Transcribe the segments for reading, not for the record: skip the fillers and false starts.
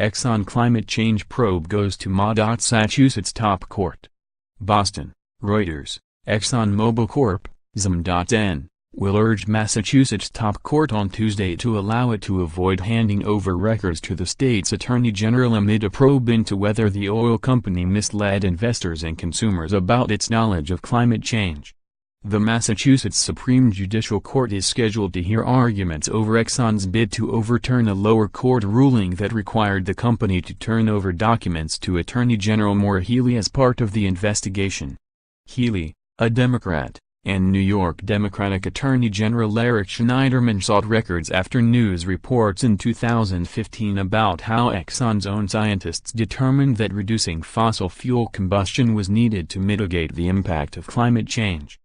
Exxon climate change probe goes to Ma.Massachusetts top court. Boston, Reuters, Exxon Mobil Corp, XOM.N, will urge Massachusetts top court on Tuesday to allow it to avoid handing over records to the state's Attorney General amid a probe into whether the oil company misled investors and consumers about its knowledge of climate change. The Massachusetts Supreme Judicial Court is scheduled to hear arguments over Exxon's bid to overturn a lower court ruling that required the company to turn over documents to Attorney General Maura Healey as part of the investigation. Healey, a Democrat, and New York Democratic Attorney General Eric Schneiderman sought records after news reports in 2015 about how Exxon's own scientists determined that reducing fossil fuel combustion was needed to mitigate the impact of climate change.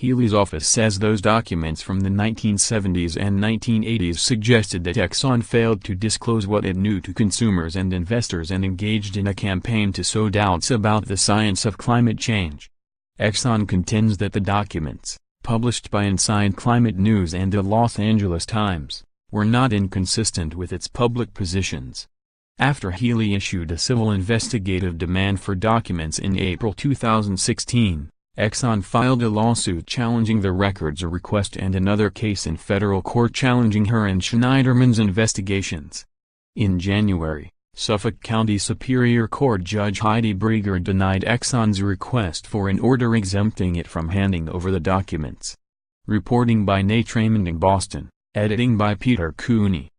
Healey's office says those documents from the 1970s and 1980s suggested that Exxon failed to disclose what it knew to consumers and investors and engaged in a campaign to sow doubts about the science of climate change. Exxon contends that the documents, published by Inside Climate News and the Los Angeles Times, were not inconsistent with its public positions. After Healey issued a civil investigative demand for documents in April 2016, Exxon filed a lawsuit challenging the records request and another case in federal court challenging her and Schneiderman's investigations. In January, Suffolk County Superior Court Judge Heidi Brieger denied Exxon's request for an order exempting it from handing over the documents. Reporting by Nate Raymond in Boston, editing by Peter Cooney.